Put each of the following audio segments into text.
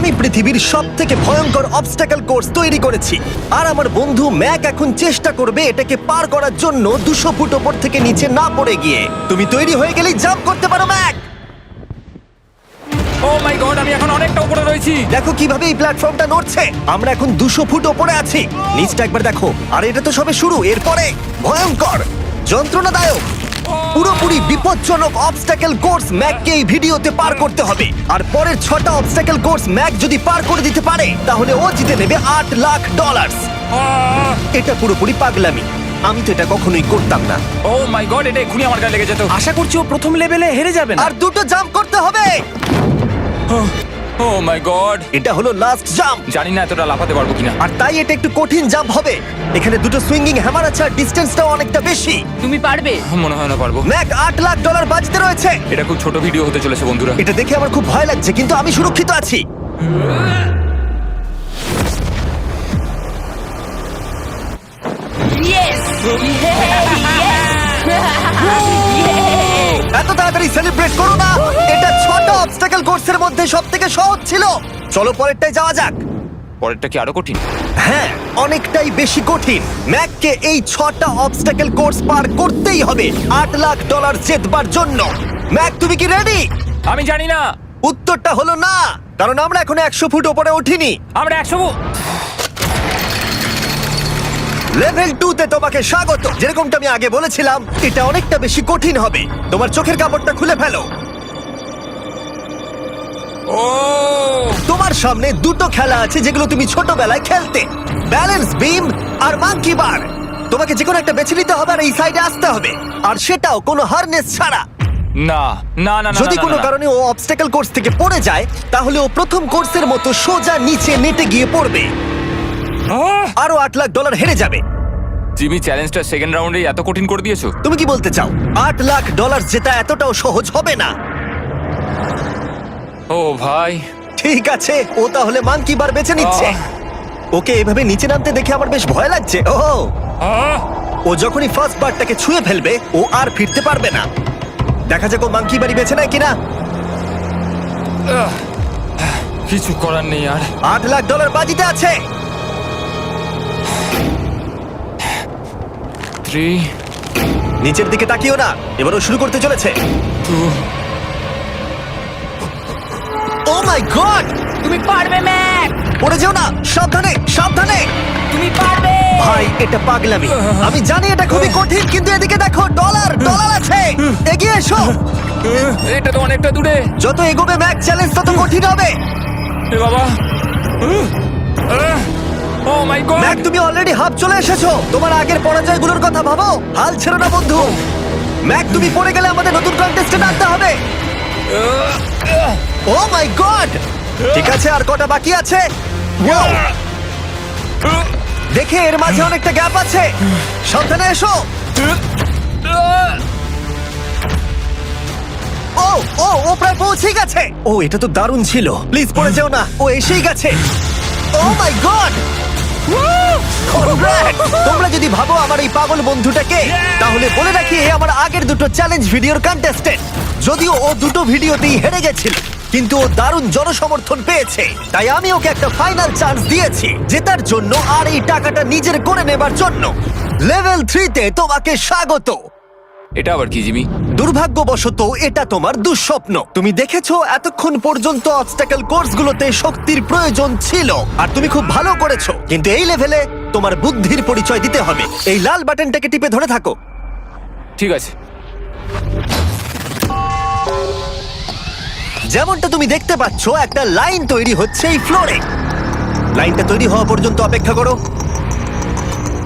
আমি পৃথিবীর সবথেকে ভয়ঙ্কর অবস্টাকল কোর্স তৈরি করেছি, আর আমার বন্ধু ম্যাক এখন চেষ্টা করবে এটাকে পার করার জন্য 200 ফুট ওপর থেকে নিচে না পড়ে গিয়ে। তুমি তৈরি হয়ে গেলেই জাম্প করতে পারো ম্যাক। ও মাই গড, আমি এখন অনেকটা উপরে রয়েছি। দেখো কিভাবে এই প্ল্যাটফর্মটা নড়ছে। আমরা এখন 200 ফুট ওপরে আছি। নিচটা একবার দেখো। আর এটা তো সবে শুরু, এরপরে ভয়ঙ্কর, যন্ত্রণাদায়ক, পুরোপুরি বিপজ্জনক অবস্টাকল কোর্স ম্যাককে এই ভিডিওতে পার করতে হবে। আর পরের 6টা অবস্টাকল কোর্স ম্যাক যদি পার করে দিতে পারে তাহলে ও জিতে নেবে $8 লাখ। এটা পুরোপুরি পাগলামি, আমি তো এটা কখনোই করতাম না। ও মাই গড, এটা এক্ষুনি আমার গায়ে লেগে যেত। আশা করছি ও প্রথম লেভেলে হেরে যাবে না। আর 2টো জাম্প করতে হবে। ও মাই গড, এটা হলো লাস্ট জাম্প, জানি না এতটা লাফাতে পারবো কিনা। আর তাই এটা একটু কঠিন জাম্প হবে। এখানে 2টো সুইঙ্গিং হ্যামার আছে আর ডিসটেন্সটাও অনেকটা বেশি। তুমি পারবে। মনে হয় না পারবো। ম্যাক $8 লাখ বাজিতে রয়েছে। এটা খুব ছোট ভিডিও হতে চলেছে বন্ধুরা। এটা দেখে আমার খুব ভয় লাগছে, কিন্তু আমি সুরক্ষিত আছি। ইয়েস এত তাড়াতাড়ি সেলিব্রেট করো না। এটা 6টা অবস্টাকল কোর্সের মধ্যে সবথেকে সহজ ছিল। চলো পরেরটায় যাওয়া যাক। পরেরটা কি আরো কঠিন? হ্যাঁ, অনেকটাই বেশি কঠিন। ম্যাককে এই 6টা অবস্টাকল কোর্স পার করতেই হবে $8 লাখ জেতবার জন্য। ম্যাক, তুমি কি রেডি? আমি জানি না। উত্তরটা হলো না, কারণ আমরা এখনো 100 ফুট উপরে উঠিনি। আমরা 100। লেভেল 2 তে তোমাকে স্বাগত। যেরকমটা আমি আগে বলেছিলাম, এটা অনেকটা বেশি কঠিন হবে। তোমার চোখের কাপড়টা খুলে ফেলো। ও তোমার সামনে 2টো খেলা আছে যেগুলো তুমি ছোটবেলায় খেলতে, ব্যালেন্স বিম আর মাঙ্কি বার। তোমাকে যে কোনো একটা বেছে নিতে হবে আর এই সাইডে আসতে হবে, আর সেটাও কোনো হারনেস ছাড়া। না না না না, যদি না, কোনো না, না। কারণে ও অবস্টাকল কোর্স থেকে পড়ে যায় তাহলে ও প্রথম কোর্সের মতো সোজা নিচে নেটে গিয়ে পড়বে, আরো $8 লাখ হেরে যাবে। জিমি, চ্যালেঞ্জটা সেকেন্ড রাউন্ডেই এত কঠিন করে দিয়েছো। তুমি কি বলতে চাও $8 লাখ জেতা এতটাও সহজ হবে না? ও ভাই, ঠিক আছে, ও তাহলে মাঙ্কি বার বেছে নিচ্ছে। ওকে এভাবে নিচে নামতে দেখে আমার বেশ ভয় লাগছে। ও যখনই ফার্স্ট বারটাকে ছুঁয়ে ফেলবে ও আর ফিরতে পারবে না। দেখা যাক ও মাঙ্কি বাড়ি বেছে নেয় কিনা। কিছু করার নেই আর। $8 লাখ বাজিতে আছে। 3 নিচের দিকে তাকিও না, এবারও শুরু করতে চলেছে। 2 ও মাই গড, তুমি পারবে ম্যাক। পড়ে যেও না, সাবধানে সাবধানে। তুমি পারবে। ভাই, এটা পাগলামি। আমি জানি এটা খুবই কঠিন, কিন্তু এদিকে দেখো, ডলার আছে। এগিয়ে এসো। এটা তো অনেকটা দূরে। যত এগোবে ম্যাক চ্যালেঞ্জ তত কঠিন হবে। এ বাবা, ও মাই গড। ম্যাক, তুমি অলরেডি হাফ চলে এসেছো। তোমার আগের পরাজয়গুলোর কথা ভাবো, হাল ছেড়ো না বন্ধু। ম্যাক, তুমি পড়ে গেলে আমাদের নতুন কন্টেস্টেন্ট আনতে হবে। ও মাই গড, ঠিক আছে, আর কটা বাকি আছে? Wow! দেখে এর মাঝে অনেকটা গ্যাপ আছে। সাবধানে এসো। ও ও ও প্রায় পৌঁছে গেছে। ও, এটা তো দারুণ ছিল। প্লিজ পড়ে যেও না, ও এসেই গেছে। ও মাই গড, তোমরা যদি ভাবো আমার এই পাগল বন্ধুটাকে, তাহলে বলে রাখি এ আমার আগের 2টো চ্যালেঞ্জ ভিডিওর কন্টেস্টেন্ট। যদিও ও 2টো ভিডিওতেই হেরে গেছিল, কিন্তু ও দারুণ জনসমর্থন পেয়েছে, তাই আমি ওকে একটা ফাইনাল চান্স দিয়েছি জেতার জন্য আর এই টাকাটা নিজের করে নেবার জন্য। লেভেল 3 তে তোমাকে স্বাগত। এটা আবার কি জিমি? দুর্ভাগ্যবশত এটা তোমার দুঃস্বপ্ন। তুমি দেখেছো এতক্ষণ পর্যন্ত অবস্টাকল কোর্সগুলোতে শক্তির প্রয়োজন ছিল, আর তুমি খুব ভালো করেছো, কিন্তু এই লেভেলে তোমার বুদ্ধির পরিচয় দিতে হবে। এই লাল বাটনটাকে টিপে ধরে থাকো। ঠিক আছে। যেমনটা তুমি দেখতে পাচ্ছ, একটা লাইন তৈরি হচ্ছে এই ফ্লোরে। লাইনটা তৈরি হওয়া পর্যন্ত অপেক্ষা করো।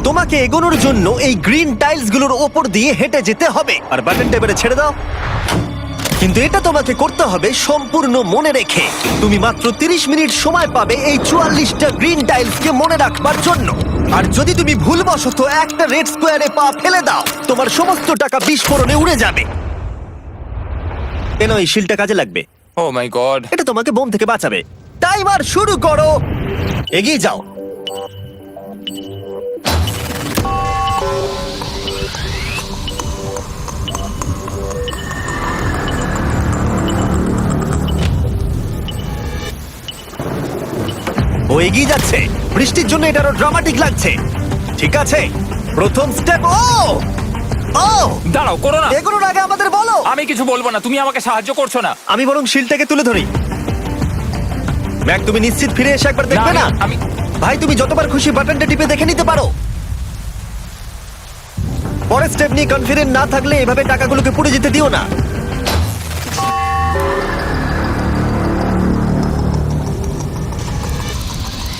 তোমাকে এগোনোর জন্য এই গ্রিন টাইলস গুলোর ওপর দিয়ে হেঁটে যেতে হবে, আর বাটনটা এবারে ছেড়ে দাও। কিন্তু এটা তোমাকে করতে হবে সম্পূর্ণ মনে রেখে। তুমি মাত্র 30 মিনিট সময় পাবে এই 44টা গ্রিন টাইলসকে মনে রাখবার জন্য। আর যদি তুমি ভুলবশত একটা রেড স্কোয়ারে পা ফেলে দাও, তোমার সমস্ত টাকা বিস্ফোরণে উড়ে যাবে। কেন এই শিলটা কাজে লাগবে। ও মাই গড। এটা তোমাকে বোম থেকে বাঁচাবে। টাইমার শুরু করো, এগিয়ে যাও। ও এগিয়ে যাচ্ছে। বৃষ্টির জন্য এটা আরো ড্রামাটিক লাগছে। ঠিক আছে, প্রথম স্টেপ। ও ও দাঁড়াও, করো না। এগুলোর আগে আমাদের বলো। আমি কিছু বলবো না, তুমি আমাকে সাহায্য করছো না। আমি বরং শিলটাকে তুলে ধরি। ম্যাক, তুমি নিশ্চিত ফিরে এসে একবার দেখবে না? আমি ভাই, তুমি যতবার খুশি বাটনটা টিপে দেখে নিতে পারো। পরের স্টেপ নিয়ে কনফিডেন্ট না থাকলে এভাবে টাকাগুলোকে পুড়ে যেতে দিও না।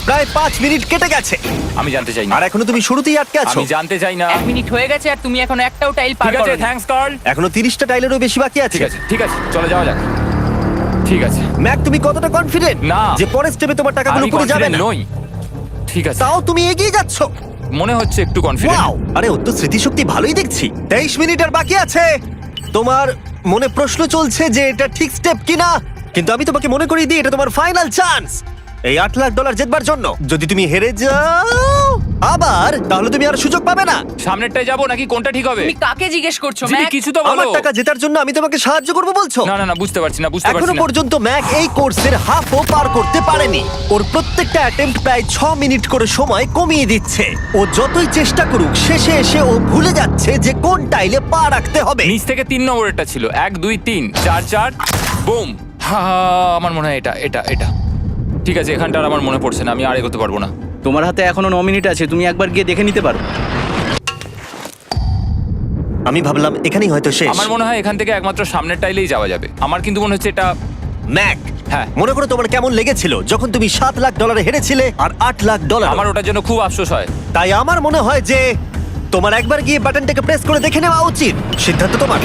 প্রায় 5 মিনিট কেটে গেছে আমি জানতে চাই না। আর এখনো তুমি শুরুতেই আটকে আছো। আমি জানতে চাই না। 1 মিনিট হয়ে গেছে আর তুমি এখন একটাও টাইল পার ঠিক আছে, করো। Thanks Carl. এখনো 30টা টাইলেরও বেশি বাকি আছে। ঠিক আছে, ঠিক আছে, চলে যাওয়া যাক। ঠিক আছে। ম্যাক, তুমি কতটা কনফিডেন্ট না। যে পরের স্টেপে তোমার টাকাগুলো আমি পুড়ে যাবে confident না? নই। ঠিক আছে, তাও তুমি এগিয়ে যাচ্ছ। মনে হচ্ছে একটু কনফিডেন্ট। ওয়াও! আরে ওর তো স্মৃতিশক্তি ভালোই দেখছি। 23 মিনিট আর বাকি আছে। তোমার মনে প্রশ্ন চলছে যে এটা ঠিক স্টেপ কিনা, কিন্তু আমি তোমাকে মনে করিয়ে দিই এটা তোমার ফাইনাল চান্স এই $8 লাখ জেতবার জন্য। যদি তুমি হেরে যাও আবার, তাহলে তুমি আর সুযোগ পাবে না। সামনেরটায় যাবো নাকি কোনটা ঠিক হবে? তুমি কাকে জিজ্ঞেস করছো জিমি, ম্যাক? কিছু তো আমার বলো। টাকা জেতার জন্য আমি তোমাকে সাহায্য করব বলছো? না না না, বুঝতে পারছি না, বুঝতে এখনো পারছি না। পর্যন্ত ম্যাক এই কোর্সের হাফও পার করতে পারেনি। ওর প্রত্যেকটা অ্যাটেম্প্ট প্রায় 6 মিনিট করে সময় কমিয়ে দিচ্ছে। ও যতই চেষ্টা করুক, শেষে এসে ও ভুলে যাচ্ছে যে কোন টাইলে পা রাখতে হবে। নিচ থেকে 3 নম্বরেরটা ছিল 1 2 3 4 4 বুম। আমার মনে হয় এটা এটা এটা ঠিক আছে। এখানটা আর আমার মনে পড়ছে না, আমি আর এগোতে পারবো না। তোমার হাতে এখনো 9 মিনিট আছে, তুমি একবার গিয়ে দেখে নিতে পারো। আমি ভাবলাম এখানেই হয়তো শেষ। আমার মনে হয় এখান থেকে একমাত্র সামনের টাইলেই যাওয়া যাবে। আমার কিন্তু মনে হচ্ছে এটা। ম্যাক, হ্যাঁ। মনে করো তোমার কেমন লেগেছিল যখন তুমি $7 লাখ হেরেছিলে আর $8 লাখ। আমার ওটার জন্য খুব আফসোস হয়। তাই আমার মনে হয় যে তোমার একবার গিয়ে বাটনটাকে প্রেস করে দেখে নেওয়া উচিত। সিদ্ধান্ত তোমার।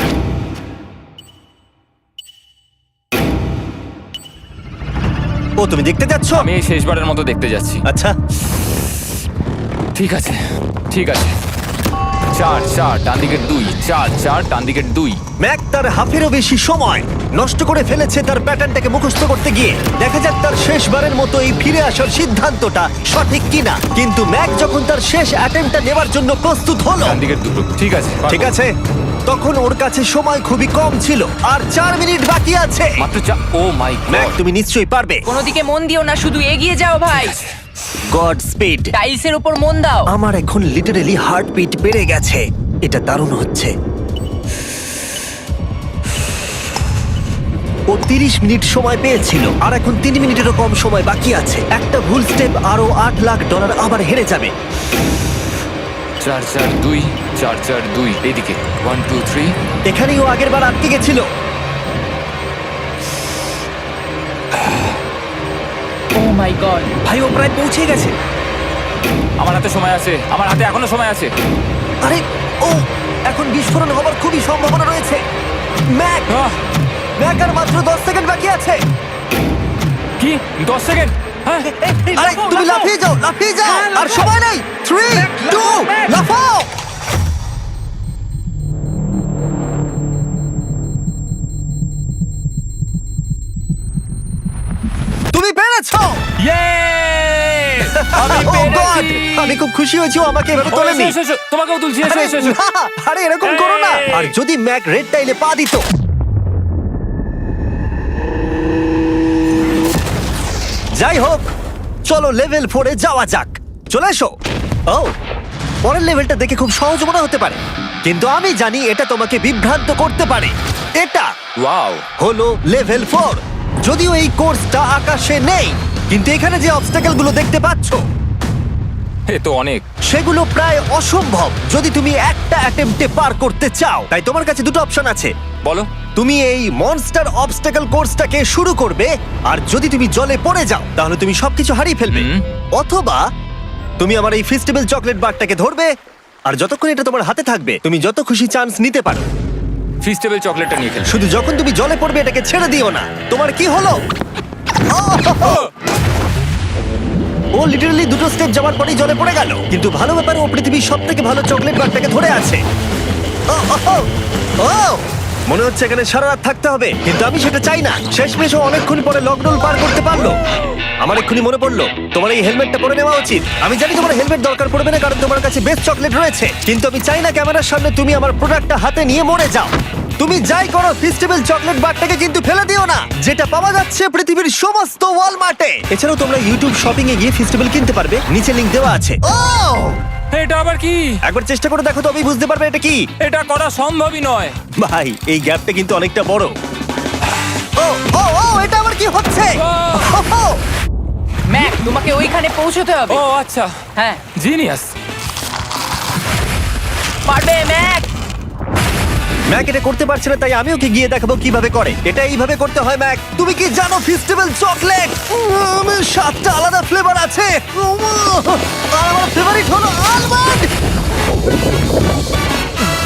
ও, তুমি দেখতে যাচ্ছ? আমি এই শেষবারের মতো দেখতে যাচ্ছি। আচ্ছা, ঠিক আছে, ঠিক আছে। 4 4 ডান দিকের 2, 4 4 ডান দিকের 2। ম্যাক তার হাফেরও বেশি সময় নষ্ট করে ফেলেছে তার প্যাটার্নটাকে মুখস্থ করতে গিয়ে। দেখা যাক তার শেষবারের মতো এই ফিরে আসার সিদ্ধান্তটা সঠিক কিনা। কিন্তু ম্যাক যখন তার শেষ অ্যাটেম্পটা নেবার জন্য প্রস্তুত হলো, ডান দিকের 2। ঠিক আছে, ঠিক আছে, তখন ওর কাছে সময় খুবই কম ছিল আর 4 মিনিট বাকি আছে। মাত্র 4। ও মাই ম্যাক, গড। তুমি নিশ্চয়ই পারবে। কোনো দিকে মন দিও না, শুধু এগিয়ে যাও ভাই। God speed. টাইলসের উপর মন দাও। আমার এখন লিটারালি হার্টবিট বেড়ে গেছে। এটা দারুণ হচ্ছে। ও 30 মিনিট সময় পেয়েছিল আর এখন 3 মিনিটেরও কম সময় বাকি আছে। একটা ভুল স্টেপ আরো $8 লাখ আবার হেরে যাবে। 4 4 2 4 4 2 এইদিকে 1 2 3। এখানেই ও আগের বার আটকে গেছিল। ও মাই গড। ভাই, ও প্রায় পৌঁছে গেছে। আমার হাতে সময় আছে, আমার হাতে এখনো সময় আছে। আরে, ও এখন বিস্ফোরণ হবার খুবই সম্ভাবনা রয়েছে। ম্যাক, আহ, ম্যাক আর মাত্র 10 সেকেন্ড বাকি আছে। কি 10 সেকেন্ড? হ্যাঁ, আরে তুমি লাফিয়ে যাও, লাফিয়ে যাও। আর সময় নেই। 3 2 লাফাও। তুমি পেরেছো। Yay! আমি Oh God! পেরেছি। আমি খুব খুশি হয়েছি ও আমাকে এভাবে ও, তোলেনি। এসো, এসো, তোমাকেও তুলছি, এসো আরে এসো এসো। না, আরে এরকম করো না। এই। আর যদি ম্যাক রেড টাইলে পা দিত। যাই হোক, চলো লেভেল 4 এ যাওয়া যাক। চলে এসো। ও, পরের লেভেলটা দেখে খুব সহজ মনে হতে পারে, কিন্তু আমি জানি এটা তোমাকে বিভ্রান্ত করতে পারে। এটা ওয়াও। হলো লেভেল 4। যদিও এই কোর্সটা আকাশে নেই, কিন্তু এখানে যে অবস্টাকেল গুলো দেখতে পাচ্ছ এ তো অনেক। সেগুলো প্রায় অসম্ভব যদি তুমি একটা অ্যাটেম্পটে পার করতে চাও। তাই তোমার কাছে দুটো অপশন আছে। বলো। তুমি এই মনস্টার অবস্টাকেল কোর্সটাকে শুরু করবে, আর যদি তুমি জলে পড়ে যাও তাহলে তুমি সবকিছু হারিয়ে ফেলবে। হুম। অথবা তুমি আমার এই ফেস্টিভ্যাল চকলেট বারটাকে ধরবে, আর যতক্ষণ এটা তোমার হাতে থাকবে তুমি যত খুশি চান্স নিতে পারো। ফিস্টেবল চকলেটটা নিয়ে খেলছো। শুধু যখন তুমি জলে পড়বে এটাকে ছেড়ে দিও না। তোমার কি হলো? ও লিটারালি দুটো স্টেপ যাওয়ার পরেই জলে পড়ে গেল। কিন্তু ভালো ব্যাপার, ও পৃথিবীর সবথেকে ভালো চকলেট বারটাকে ধরে আছে। ও, মনে হচ্ছে এখানে সারা রাত থাকতে হবে, কিন্তু আমি সেটা চাই না। শেষমেশ ও অনেকক্ষণ পরে লকডাউন পার করতে পারলো। আমার এক্ষুনি মনে পড়লো তোমার এই হেলমেটটা পরে নেওয়া উচিত। আমি জানি তোমার হেলমেট দরকার পড়বে না, কারণ তোমার কাছে বেস্ট চকলেট রয়েছে, কিন্তু আমি চাই না ক্যামেরার সামনে তুমি আমার প্রোডাক্টটা হাতে নিয়ে মরে যাও। তুমি যাই করো ফেস্টিভ্যাল চকলেট বারটাকে কিন্তু ফেলে দিও না, যেটা পাওয়া যাচ্ছে পৃথিবীর সমস্ত ওয়ালমার্টে। এছাড়াও তোমরা ইউটিউব শপিং এ গিয়ে ফেস্টিভ্যাল কিনতে পারবে, নিচে লিংক দেওয়া আছে। ও এটা আবার কি? একবার চেষ্টা করে দেখো, তবেই বুঝতে পারবে এটা কি। এটা করা সম্ভবই নয়। ভাই এই গ্যাপটা কিন্তু অনেকটা বড়। ও ও ও এটা আবার কি হচ্ছে? ও, ম্যাক, তোমাকে ওইখানে পৌঁছতে হবে। ও আচ্ছা, হ্যাঁ, জিনিয়াস। পারবে ম্যাক। ম্যাক এটা করতে পারছে না, তাই আমি ওকে গিয়ে দেখাবো কিভাবে করে। এটা এইভাবে করতে হয় ম্যাক। তুমি কি জানো ফেস্টিভ্যাল চকলেট 7টা আলাদা ফ্লেভার আছে। আর আমার ফেভারিট হলো আলমন্ড।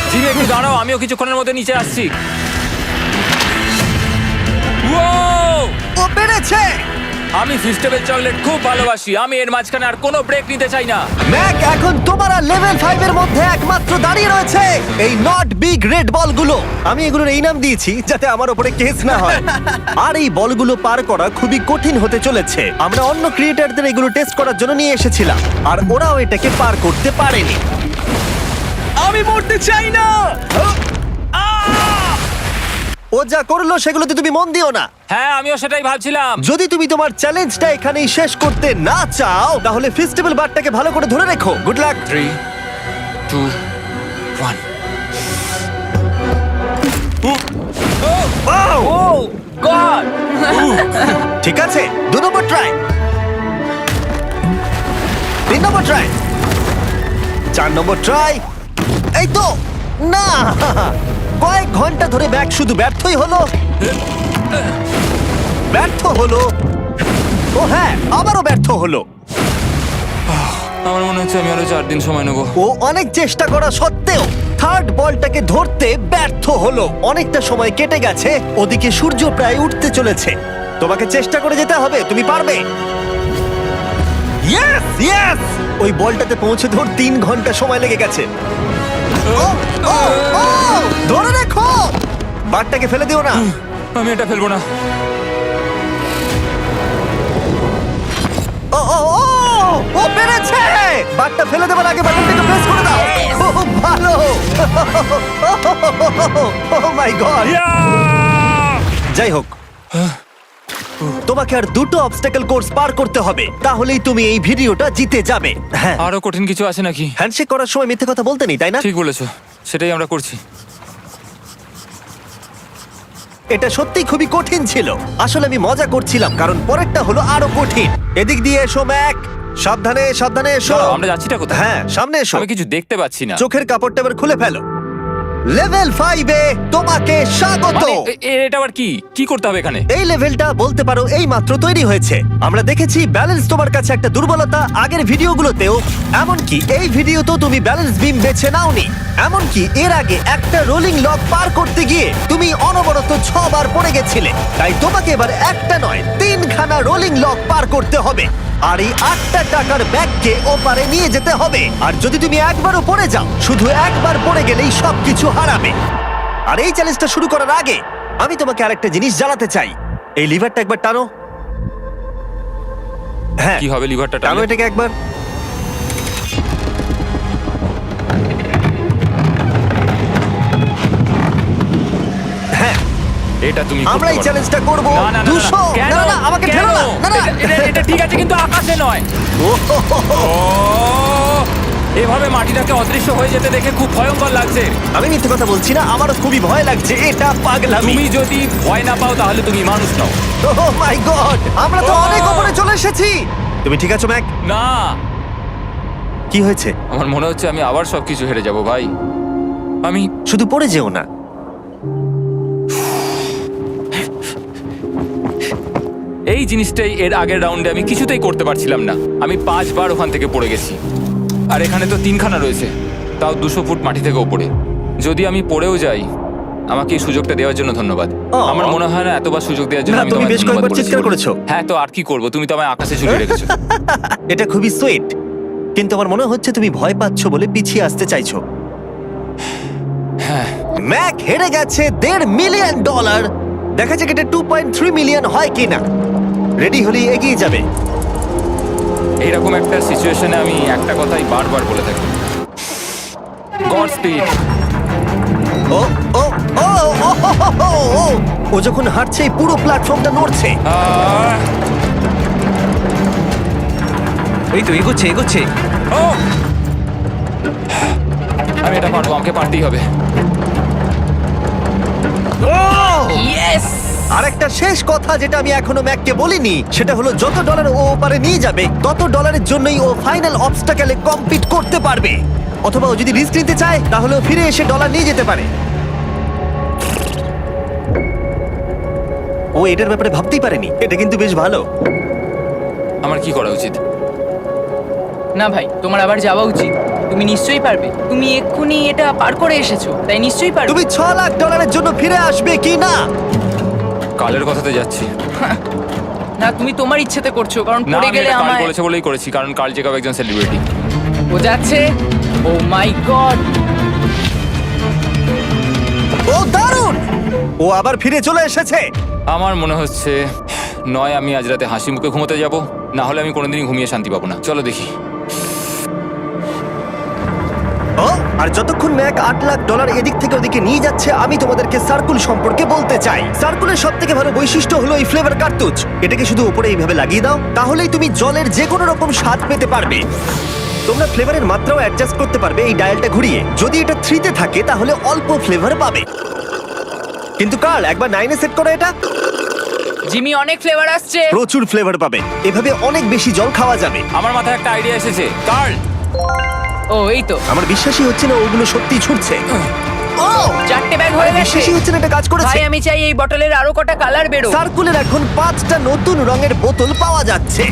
জিমি একটু দাঁড়াও, আমিও কিছুক্ষণের মধ্যে নিচে আসছি। Wow! ও পেরেছে। আমি ফেস্টিভ্যাল চকলেট খুব ভালোবাসি। আমি এর মাঝখানে আর কোনো ব্রেক নিতে চাই না। ম্যাক এখন তোমার আর লেভেল 5 এর মধ্যে একমাত্র দাঁড়িয়ে রয়েছে এই নট বিগ রেড বলগুলো। আমি এগুলোর এই নাম দিয়েছি যাতে আমার উপরে কেস না হয়। আর এই বলগুলো পার করা খুবই কঠিন হতে চলেছে। আমরা অন্য ক্রিয়েটরদের এগুলো টেস্ট করার জন্য নিয়ে এসেছিলাম, আর ওরাও এটাকে পার করতে পারেনি। আমি মরতে চাই না। ও যা করলো সেগুলোতে তুমি মন দিও না। হ্যাঁ, আমিও সেটাই ভাবছিলাম। যদি তুমি তোমার চ্যালেঞ্জটা এখানেই শেষ করতে না চাও, তাহলে ফেস্টিভ্যাল বারটাকে ভালো করে ধরে রেখো। Good luck. 3, 2, 1। ও গড! ঠিক আছে, 2 নম্বর ট্রাই, 3 নম্বর ট্রাই, 4 নম্বর ট্রাই। এই তো না, কয়েক ঘন্টা ধরে ব্যাগ শুধু ব্যর্থই হলো, ব্যর্থ হলো। ও হ্যাঁ, আবারও ব্যর্থ হলো। আমার মনে হচ্ছে আমি আরো 4 দিন সময় নেবো। ও অনেক চেষ্টা করা সত্ত্বেও থার্ড বলটাকে ধরতে ব্যর্থ হলো। অনেকটা সময় কেটে গেছে, ওদিকে সূর্য প্রায় উঠতে চলেছে। তোমাকে চেষ্টা করে যেতে হবে, তুমি পারবে। ইয়েস ইয়েস, ওই বলটাতে পৌঁছতে ওর 3 ঘন্টা সময় লেগে গেছে। ও, ও, ও, ধরে রেখো, বারটাকে ফেলে দিও না। আমি এটা ফেলবো না। ও ও ও, ও পেরেছে। বারটা ফেলে দেবার আগে বাটনটাকে প্রেস করে দাও। ও ভালো। ও মাই গড। যাই হোক, তোমাকে আর 2টো অবস্টাকেল কোর্স পার করতে হবে, তাহলেই তুমি এই ভিডিওটা জিতে যাবে। হ্যাঁ, আরো কঠিন কিছু আছে নাকি? হ্যান্ডশেক করার সময় মিথ্যে কথা বলতে নেই, তাই না? ঠিক বলেছো, সেটাই আমরা করছি। এটা সত্যিই খুবই কঠিন ছিল। আসলে আমি মজা করছিলাম, কারণ পরেরটা হলো আরো কঠিন। এদিক দিয়ে এসো ম্যাক, সাবধানে সাবধানে এসো। দাঁড়াও, আমরা যাচ্ছিটা কোথায়? হ্যাঁ, সামনে এসো। আমি কিছু দেখতে পাচ্ছি না। চোখের কাপড়টা এবার খুলে ফেলো। লেভেল 5 এ তোমাকে স্বাগত। মানে, এটা আবার কি কি করতে হবে এখানে? এই লেভেলটা বলতে পারো এই মাত্র তৈরি হয়েছে। আমরা দেখেছি ব্যালেন্স তোমার কাছে একটা দুর্বলতা আগের ভিডিওগুলোতেও, এমনকি এই ভিডিওতেও তুমি ব্যালেন্স বিম বেছে নাওনি। এমনকি এর আগে একটা রোলিং লক পার করতে গিয়ে তুমি অনবরত 6 বার পড়ে গেছিলে। তাই তোমাকে এবার একটা নয় 3খানা রোলিং লক পার করতে হবে, আর এই 8টা টাকার ব্যাগকে ওপারে নিয়ে যেতে হবে। আর যদি তুমি একবারও পড়ে যাও, শুধু একবার পড়ে গেলেই সবকিছু হারাবে। আর এই চ্যালেঞ্জটা শুরু করার আগে আমি তোমাকে আরেকটা জিনিস জানাতে চাই। এই লিভারটা একবার টানো। হ্যাঁ, কি হবে লিভারটা টানো টানলে? এটাকে একবার। হ্যাঁ, এটা তুমি আমরা এই করতে পারো। চ্যালেঞ্জটা করব। না, না, না, না, 200 কেন? না না আমাকে কেন? ঠেলো না। না না এটা ঠিক আছে, কিন্তু আকাশে নয়। ও, এভাবে মাটিটাকে অদৃশ্য হয়ে যেতে দেখে খুব ভয়ঙ্কর লাগছে। আমি মিথ্যে কথা বলছি না, আমারও খুবই ভয় লাগছে। এটা পাগলামি। তুমি যদি ভয় না পাও তাহলে তুমি মানুষ নও। ও মাই গড, আমরা তো অনেক উপরে চলে এসেছি। তুমি ঠিক আছো ম্যাক? না, কি হয়েছে? আমার মনে হচ্ছে আমি আবার সবকিছু হেরে যাব ভাই। আমি শুধু পড়ে যেও না। এই জিনিসটাই এর আগের রাউন্ডে আমি কিছুতেই করতে পারছিলাম না। আমি 5 বার ওখান থেকে পড়ে গেছি, আর এখানে তো 3খানা রয়েছে, তাও 200 ফুট মাটি থেকে ওপরে। যদি আমি পড়েও যাই, আমাকে এই সুযোগটা দেওয়ার জন্য ধন্যবাদ। আমার মনে হয় না এতবার সুযোগ দেওয়ার জন্য না, আমি তুমি তোমায় বেশ ধন্যবাদ কয়েকবার চিৎকার বলেছি। করেছো। হ্যাঁ, তো আর কি করব, তুমি তো আমায় আকাশে ঝুলিয়ে রেখেছো। এটা খুবই সুইট, কিন্তু আমার মনে হচ্ছে তুমি ভয় পাচ্ছ বলে পিছিয়ে আসতে চাইছো। হ্যাঁ, ম্যাক হেরে গেছে $1.5 মিলিয়ন। দেখা যাক এটা 2.3 মিলিয়ন হয় কিনা। রেডি হলেই এগিয়ে যাবে। এইরকম একটা সিচুয়েশনে আমি একটা কথাই বারবার বলে থাকি, গড স্পিড। ও ও ও ও, ও, ও, ও, ও যখন হাঁটছে এই পুরো প্ল্যাটফর্মটা নড়ছে। আহ, এই তো এগোচ্ছে এগোচ্ছে। ও! আমি এটা পারবো, আমাকে পারতেই হবে। ইয়েস! আরেকটা শেষ কথা যেটা আমি এখনো ম্যাককে বলিনি সেটা হলো যত ডলার ও ওপারে নিয়ে যাবে তত ডলারের জন্যই ও ফাইনাল অবস্টাকেলে কমপ্লিট করতে পারবে। অথবা ও যদি রিস্ক নিতে চায় তাহলে ও ফিরে এসে ডলার নিয়ে যেতে পারে। ও এটার ব্যাপারে ভাবতেই পারেনি। এটা কিন্তু বেশ ভালো। আমার কি করা উচিত? না ভাই, তোমার আবার যাওয়া উচিত। তুমি নিশ্চয়ই পারবে। তুমি এক্ষুনি এটা পার করে এসেছো, তাই নিশ্চয়ই পারবে। তুমি $6 লাখ জন্য ফিরে আসবে কি না? কালের কথাতে যাচ্ছি। না, তুমি তোমার ইচ্ছেতে করছো, কারণ না, পড়ে আমি গেলে এটা কাল আমায়। বলেছে বলেই করেছি, কারণ কাল জেকাব একজন সেলিব্রিটি। ও যাচ্ছে। ও মাই গড! ও দারুণ! ও আবার ফিরে চলে এসেছে। আমার মনে হচ্ছে নয় আমি আজ রাতে হাসি মুখে ঘুমোতে যাব, না হলে আমি কোনোদিনই ঘুমিয়ে শান্তি পাবো না। চলো দেখি। ও আর যতক্ষণ ম্যাক $8 লাখ এদিক থেকে ওদিকে নিয়ে যাচ্ছে আমি তোমাদেরকে সার্কুল সম্পর্কে বলতে চাই। সার্কুলের সব থেকে ভালো বৈশিষ্ট্য হলো এই ফ্লেভার কার্তুজ। এটাকে শুধু উপরে এইভাবে লাগিয়ে দাও, তাহলেই তুমি জলের যে কোনো রকম স্বাদ পেতে পারবে। তোমরা ফ্লেভারের মাত্রাও অ্যাডজাস্ট করতে পারবে এই ডায়ালটা ঘুরিয়ে। যদি এটা 3-তে থাকে তাহলে অল্প ফ্লেভার পাবে, কিন্তু কাল একবার 9-এ সেট করো এটা, জিমি, অনেক ফ্লেভার আসছে। প্রচুর ফ্লেভার পাবে। এভাবে অনেক বেশি জল খাওয়া যাবে। আমার মাথায় একটা আইডিয়া এসেছে। কার্ল, ও এই তো, আমার বিশ্বাসই হচ্ছে না ওগুলো সত্যি ছুটছে। ও 4টে ব্যাগ হয়ে গেছে। বিশ্বাসই হচ্ছে না এটা কাজ করেছে। ভাই, আমি চাই এই বটলের আরো কটা কালার বেরো। সার্কুলের এখন 5টা নতুন রঙের বোতল পাওয়া যাচ্ছে।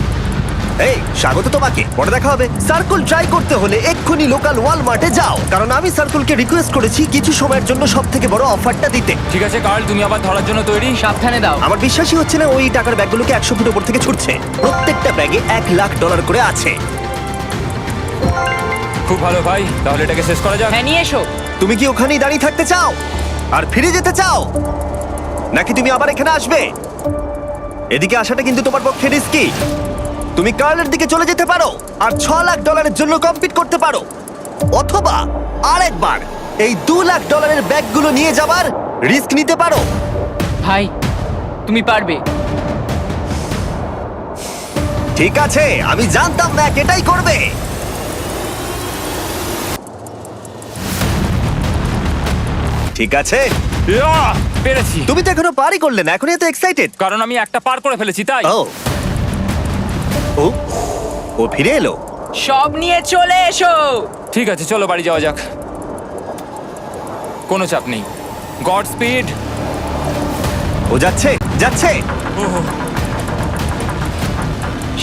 এই স্বাগত তোমাকে, পরে দেখা হবে। সার্কুল ট্রাই করতে হলে এক্ষুনি লোকাল ওয়ালমার্টে যাও, কারণ আমি সার্কুলকে রিকোয়েস্ট করেছি কিছু সময়ের জন্য সবথেকে বড় অফারটা দিতে। ঠিক আছে কার্ল, তুমি আবার ধরার জন্য তৈরি? সাবধানে দাও। আমার বিশ্বাসই হচ্ছে না ওই টাকার ব্যাগগুলোকে 100 ফুট উপর থেকে ছুটছে। প্রত্যেকটা ব্যাগে $1 লাখ করে আছে। খুব ভালো ভাই, তাহলে এটাকে শেষ করা যাক। হ্যাঁ, নিয়ে এসো। তুমি কি ওখানেই দাঁড়িয়ে থাকতে চাও আর ফিরে যেতে চাও, নাকি তুমি আবার এখানে আসবে? এদিকে আসাটা কিন্তু তোমার পক্ষে রিস্কি। তুমি কার্লের দিকে চলে যেতে পারো আর $6 লাখ জন্য কম্পিট করতে পারো, অথবা আরেকবার এই $2 লাখ ব্যাগগুলো নিয়ে যাবার রিস্ক নিতে পারো। ভাই, তুমি পারবে। ঠিক আছে, আমি জানতাম ম্যাক এটাই করবে। ঠিক আছে, ইয়া, পেরেছি। তুমি তো এখনো পারই করলে না, এখনই এত এক্সাইটেড। কারণ আমি একটা পার করে ফেলেছি তাই। ও ও ও ফিরে এলো। সব নিয়ে চলে এসো। ঠিক আছে, চলো বাড়ি যাওয়া যাক। কোনো চাপ নেই। God speed. ও যাচ্ছে যাচ্ছে।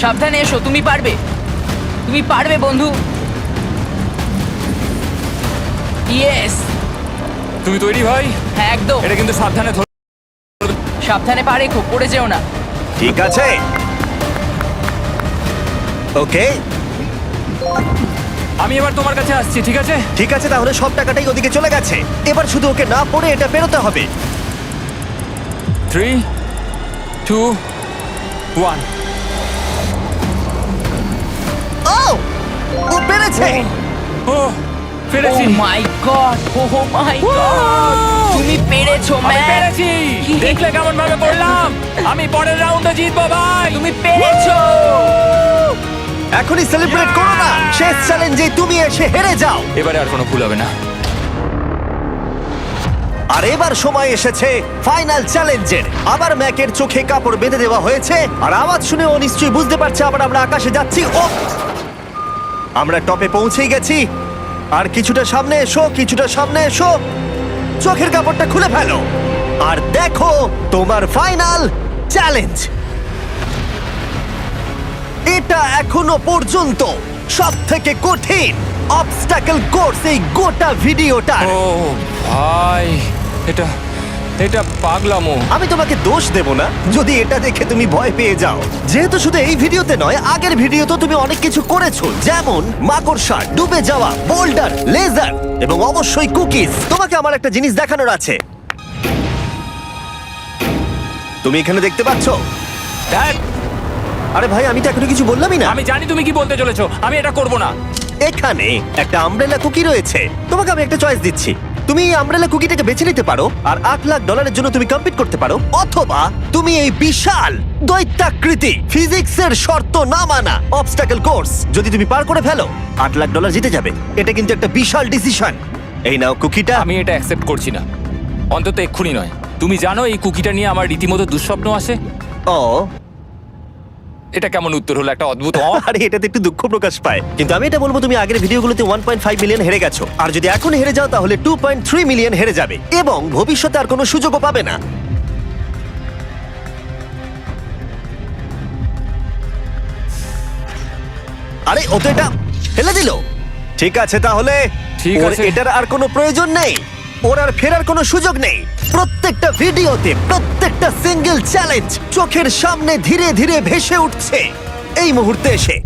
সাবধানে এসো, তুমি পারবে। তুমি পারবে বন্ধু। ইয়েস! তুমি তৈরি ভাই? হ্যাঁ, একদম। এটা কিন্তু সাবধানে ধর। সাবধানে পা রেখো, পড়ে যেও না। ঠিক আছে, ওকে আমি এবার তোমার কাছে আসছি, ঠিক আছে? ঠিক আছে, তাহলে সব টাকাটাই ওদিকে চলে গেছে। এবার শুধু ওকে না পড়ে এটা পেরোতে হবে। 3, 2, 1। ও ও পেরেছে। ও পেরেছি। ও মাই গড! ও মাই গড! তুমি পেরেছো, আমি ম্যান! পেরেছি। দেখলে কেমন ভাবে পড়লাম? আমি পরের রাউন্ডে জিতবো ভাই। তুমি পেরেছো! এখনই সেলিব্রেট করো না, শেষ চ্যালেঞ্জে তুমি এসে হেরে যাও। এবারে আর কোনো ভুল হবে না। আর এবার সময় এসেছে ফাইনাল চ্যালেঞ্জের। আবার ম্যাকের চোখে কাপড় বেঁধে দেওয়া হয়েছে, আর আওয়াজ শুনে ও নিশ্চয়ই বুঝতে পারছে আবার আমরা আকাশে যাচ্ছি। ও আমরা টপে পৌঁছেই গেছি। আর কিছুটা সামনে এসো, কিছুটা সামনে এসো। চোখের কাপড়টা খুলে ফেলো আর দেখো তোমার ফাইনাল চ্যালেঞ্জ। এটা এখনো পর্যন্ত সবথেকে কঠিন অবস্টাকল কোর্স এই গোটা ভিডিওটা। ও ভাই, এটা এটা পাগলামো। আমি তোমাকে দোষ দেব না যদি এটা দেখে তুমি ভয় পেয়ে যাও, যেহেতু শুধু এই ভিডিওতে নয় আগের ভিডিওতে তুমি অনেক কিছু করেছো, যেমন মাকড়সা, ডুবে যাওয়া, বোল্ডার, লেজার এবং অবশ্যই কুকিজ। তোমাকে আমার একটা জিনিস দেখানোর আছে। তুমি এখানে দেখতে পাচ্ছো? ধ্যাৎ, আরে ভাই, আমি তো এখনো কিছু বললামই না। আমি জানি তুমি কি বলতে চলেছো, আমি এটা করব না। এখানে একটা আমব্রেলা কুকি রয়েছে। তোমাকে আমি একটা চয়েস দিচ্ছি, তুমি এই আমব্রেলা কুকিটাকে বেছে নিতে পারো আর $8 লাখ জন্য তুমি কম্পিট করতে পারো, অথবা তুমি এই বিশাল দৈত্যাকৃতি ফিজিক্সের শর্ত না মানা অবস্টাকল কোর্স যদি তুমি পার করে ফেলো, $8 লাখ জিতে যাবে। এটা কিন্তু একটা বিশাল ডিসিশন। এই নাও কুকিটা। আমি এটা অ্যাকসেপ্ট করছি না, অন্তত এক্ষুনি নয়। তুমি জানো এই কুকিটা নিয়ে আমার রীতিমতো দুঃস্বপ্ন আসে। ও, এটা কেমন উত্তর হলো, একটা অদ্ভুত আরে এটাতে একটু দুঃখ প্রকাশ পায়, কিন্তু আমি এটা বলবো তুমি আগের ভিডিওগুলোতে 1.5 মিলিয়ন হেরে গেছো, আর যদি এখন হেরে যাও তাহলে 2.3 মিলিয়ন হেরে যাবে এবং ভবিষ্যতে আর কোনো সুযোগও পাবে না। আরে ও তো এটা ফেলে দিল। ঠিক আছে তাহলে, ঠিক ওর আছে। এটার আর কোনো প্রয়োজন নেই, ওর আর ফেরার কোনো সুযোগ নেই। প্রত্যেকটা ভিডিওতে প্রত্যেকটা সিঙ্গেল চ্যালেঞ্জ চোখের সামনে ধীরে ধীরে ভেসে উঠছে এই মুহূর্তে এসে।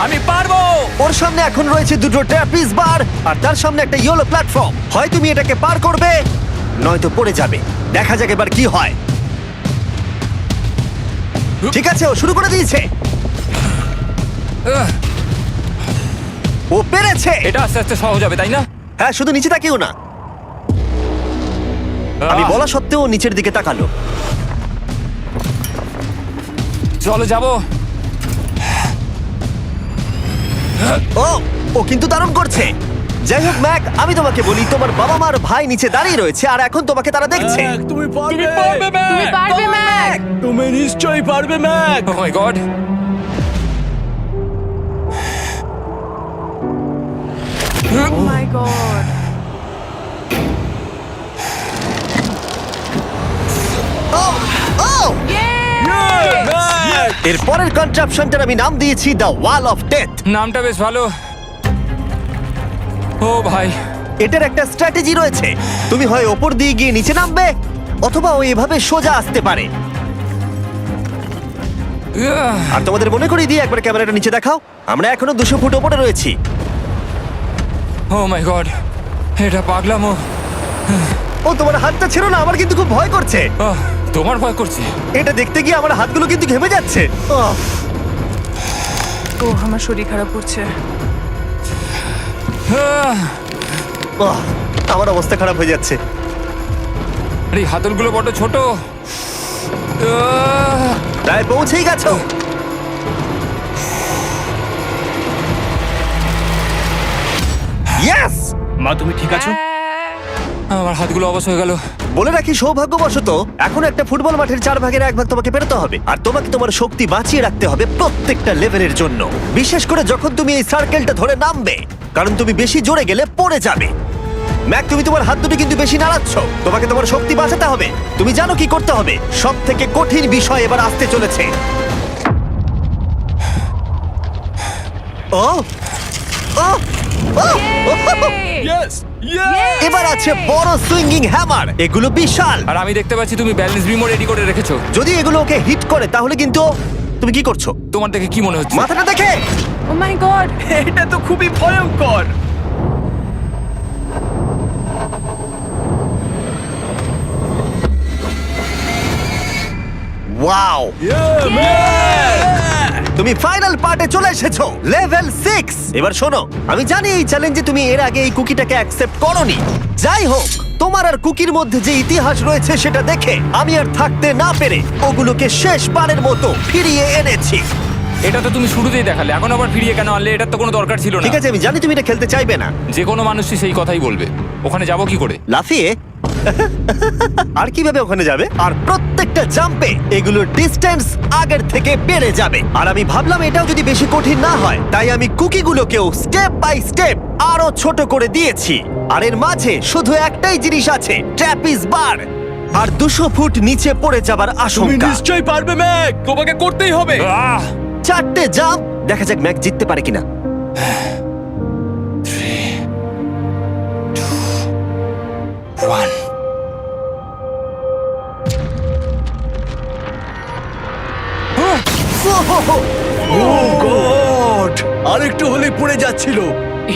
আমি পারবো। ওর সামনে এখন রয়েছে দুটো ট্র্যাপিজ বার আর তার সামনে একটা ইয়েলো প্ল্যাটফর্ম। হয় তুমি এটাকে পার করবে, নয়তো পড়ে যাবে। দেখা যাক এবার কি হয়। ঠিক আছে, ও শুরু করে দিয়েছে। আহ, ও পেরেছে। এটা আস্তে আস্তে সহজ হবে, তাই না? হ্যাঁ, শুধু নিচে তাকিও না। আমি আহ, বলা সত্ত্বেও ও নিচের দিকে তাকালো। চলো যাবো। ও ও কিন্তু দারুণ করছে। যাই হোক ম্যাক, আমি তোমাকে বলি তোমার বাবা মার ভাই নিচে দাঁড়িয়ে রয়েছে আর এখন তোমাকে তারা দেখছে। তুমি পারবে তুমি পারবে ম্যাক। তুমি নিশ্চয়ই পারবে ম্যাক। ও মাই গড। ও মাই গড। ও ও এর পরের কনট্রাপশনটার আমি নাম দিয়েছি দ্য ওয়াল অফ ডেথ। নামটা বেশ ভালো। ও ভাই, এটার একটা স্ট্র্যাটেজি রয়েছে। তুমি হয় ওপর দিয়ে গিয়ে নিচে নামবে, অথবা ও এভাবে সোজা আসতে পারে। আর তোমাদের মনে করিয়ে দিয়ে একবার ক্যামেরাটা নিচে দেখাও। আমরা এখনো 200 ফুট ওপরে রয়েছি। ও মাই গড, এটা পাগলামো। ও তোমার হাতটা ছিল না, আমার কিন্তু খুব ভয় করছে। আহ, তোমার ভয় করছে? এটা দেখতে গিয়ে আমার হাতগুলো কিন্তু ঘেমে যাচ্ছে। ও আমার শরীর খারাপ করছে। আহ, আমার অবস্থা খারাপ হয়ে যাচ্ছে। আরে এই হাতলগুলো বড় ছোট। প্রায় পৌঁছেই গেছো। ইয়েস! মা তুমি ঠিক আছো? আমার হাতগুলো অবশ হয়ে গেল। বলে রাখি, সৌভাগ্যবশত এখন একটা ফুটবল মাঠের 4 ভাগের 1 ভাগ তোমাকে পেরোতে হবে, আর তোমাকে তোমার শক্তি বাঁচিয়ে রাখতে হবে প্রত্যেকটা লেভেলের জন্য, বিশেষ করে যখন তুমি এই সার্কেলটা ধরে নামবে, কারণ তুমি বেশি জোরে গেলে পড়ে যাবে। ম্যাক, তুমি তোমার হাত দুটো কিন্তু বেশি নাড়াচ্ছ। তোমাকে তোমার শক্তি বাঁচাতে হবে। তুমি জানো কি করতে হবে। সব থেকে কঠিন বিষয় এবার আসতে চলেছে। ও ও ও! ইয়েস এবার আছে বড় সুইঙ্গিং হ্যামার। এগুলো বিশাল। আর আমি দেখতে পাচ্ছি তুমি ব্যালেন্স বিমও রেডি করে রেখেছো। যদি এগুলো ওকে হিট করে তাহলে কিন্তু তুমি কি করছো? তোমার দেখে কি মনে হচ্ছে? মাথাটা দেখে। ও মাই গড। এটা তো খুবই ভয়ঙ্কর। ওয়াও! তুমি ফাইনাল পার্টে চলে এসেছো, লেভেল 6। এবার শোনো, আমি জানি এই চ্যালেঞ্জে তুমি এর আগে এই কুকিটাকে অ্যাকসেপ্ট করোনি। যাই হোক, তোমার আর কুকির মধ্যে যে ইতিহাস রয়েছে সেটা দেখে আমি আর থাকতে না পেরে ওগুলোকে শেষবারের মতো ফিরিয়ে এনেছি। এটা তো তুমি শুরুতেই দেখালে, এখন আবার ফিরিয়ে কেন আনলে? এটার তো কোনো দরকার ছিল না। ঠিক আছে, আমি জানি তুমি এটা খেলতে চাইবে না। যে কোনো মানুষই সেই কথাই বলবে। ওখানে যাবো কি করে? লাফিয়ে? আর কিভাবে ওখানে যাবে? আর প্রত্যেকটা জাম্পে এগুলোর ডিস্টেন্স আগের থেকে বেড়ে যাবে। আর আমি ভাবলাম এটাও যদি বেশি কঠিন না হয়, তাই আমি কুকিগুলোকেও স্টেপ বাই স্টেপ আরো ছোট করে দিয়েছি। আর এর মাঝে শুধু একটাই জিনিস আছে, ট্র্যাপিজ বার। আর 200 ফুট নিচে পড়ে যাবার তুমি আশঙ্কা। নিশ্চয়ই পারবে ম্যাক, তোমাকে করতেই হবে। আহ! 4টে জাম্প। দেখা যাক ম্যাক জিততে পারে কিনা। 3, 2, 1 ও গড আরেকটু হলে পড়ে যাচ্ছিল।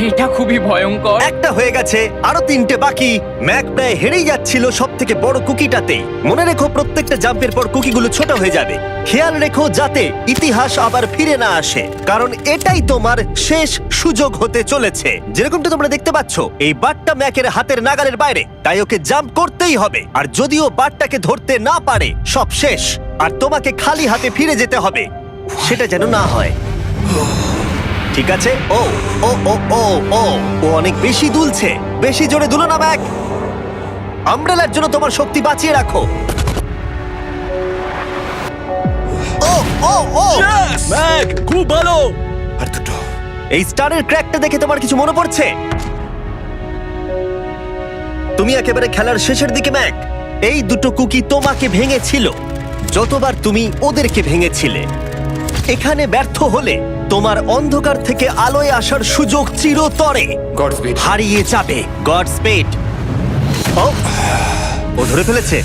এটা খুবই ভয়ঙ্কর। একটা হয়ে গেছে, আরো তিনটে বাকি। ম্যাক প্রায় হেরেই যাচ্ছিল সব থেকে বড় কুকিটাতে। মনে রেখো প্রত্যেকটা জাম্পের পর কুকিগুলো ছোট হয়ে যাবে। খেয়াল রেখো যাতে ইতিহাস আবার ফিরে না আসে, কারণ এটাই তোমার শেষ সুযোগ হতে চলেছে। যেরকমটা তোমরা দেখতে পাচ্ছ, এই বারটা ম্যাকের হাতের নাগালের বাইরে, তাই ওকে জাম্প করতেই হবে। আর যদিও বারটাকে ধরতে না পারে, সব শেষ। আর তোমাকে খালি হাতে ফিরে যেতে হবে, সেটা যেন না হয়। ঠিক আছে, ও ও ও ও ও ও অনেক বেশি দুলছে। বেশি জোরে দুলো না ম্যাক। আমব্রেলার জন্য তোমার শক্তি বাঁচিয়ে রাখো। ও ও ও ম্যাক খুব ভালো। আর দুটো। এই স্টারের ক্র্যাকটা দেখে তোমার কিছু মনে পড়ছে? তুমি একেবারে খেলার শেষের দিকে ম্যাক। এই দুটো কুকি তোমাকে ভেঙেছিল যতবার তুমি ওদেরকে ভেঙেছিলে। এখানে ব্যর্থ হলে তোমার অন্ধকার থেকে আলোয় আসার সুযোগ চিরতরে গডস্পিড। হারিয়ে যাবে। God speed. ও ও ধরে ফেলেছে।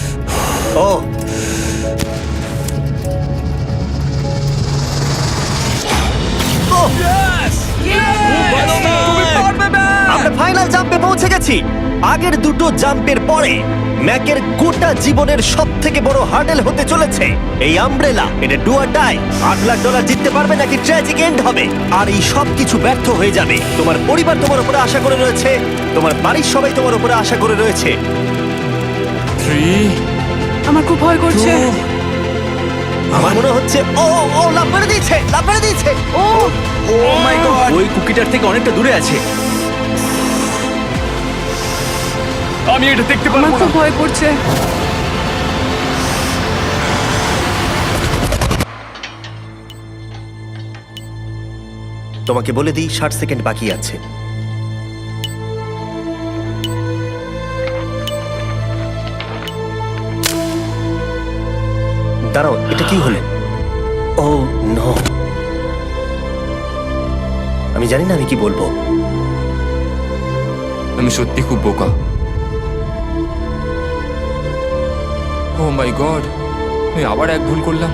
ও ও, আমরা ফাইনাল জাম্পে পৌঁছে গেছি। আগের দুটো জাম্পের পরে ম্যাকের গোটা জীবনের সব থেকে বড় হার্ডেল হতে চলেছে এই আমব্রেলা। এটা ডু অর ডাই। $8 লাখ জিততে পারবে নাকি ট্র্যাজিক এন্ড হবে। আর এই সব কিছু ব্যর্থ হয়ে যাবে। তোমার পরিবার তোমার উপরে আশা করে রয়েছে, তোমার বাড়ির সবাই তোমার উপরে আশা করে রয়েছে। 3 আমার খুব ভয় করছে। আমার মনে হচ্ছে ও ও লাভ মেরে দিয়েছে, লাভ মেরে দিয়েছে। ও ও মাই গড, ওই কুকিটার থেকে অনেকটা দূরে আছে। আমি এটা দেখতে আমার পারবো খুব না। ভয় করছে। তোমাকে বলে দিই 60 সেকেন্ড বাকি আছে। দাঁড়াও, এটা কি হলো? ও নো, আমি জানি না আমি কি বলবো। আমি সত্যি খুব বোকা। ও মাই গড, আমি আবার এক ভুল করলাম।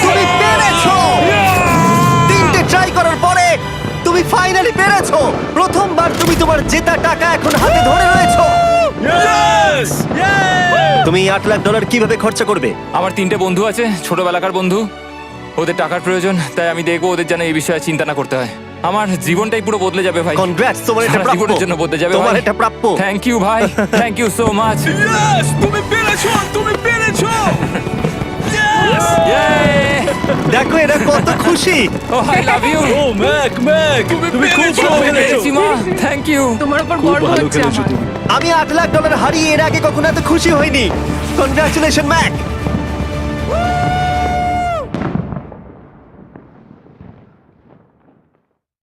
তুমি পেরেছো! তিনটে ট্রাই করার পরে তুমি ফাইনালি পেরেছো। প্রথমবার তুমি তোমার জেতা টাকা এখন হাতে ধরে রয়েছো। ইয়েস! তুমি $8 লাখ কিভাবে খরচা করবে? আমার 3টে বন্ধু আছে, ছোটবেলাকার বন্ধু। ওদের টাকার প্রয়োজন, তাই আমি দেখবো ওদের যেন এই বিষয়ে চিন্তা না করতে হয়। আমার জীবনটাই পুরো বদলে যাবে ভাই। কনগ্রাটস, তোমার এটা সারা প্রাপ্য। জীবনের জন্য বদলে যাবে তোমার ভাই। এটা প্রাপ্য। থ্যাংক ইউ ভাই, thank you so much. Yes! তুমি পেরেছো! তুমি পেরেছো! দেখো এরা কত খুশি। Oh I love you. Oh Mac, Mac তুমি খুব ভালো খেলেছো। মা, থ্যাংক ইউ। তোমার উপর খুব গর্ব ভালো হচ্ছে খেলেছো আমার। তুমি। আমি $8 লাখ হারিয়ে এর আগে কখনো এত খুশি হইনি। Congratulation Mac.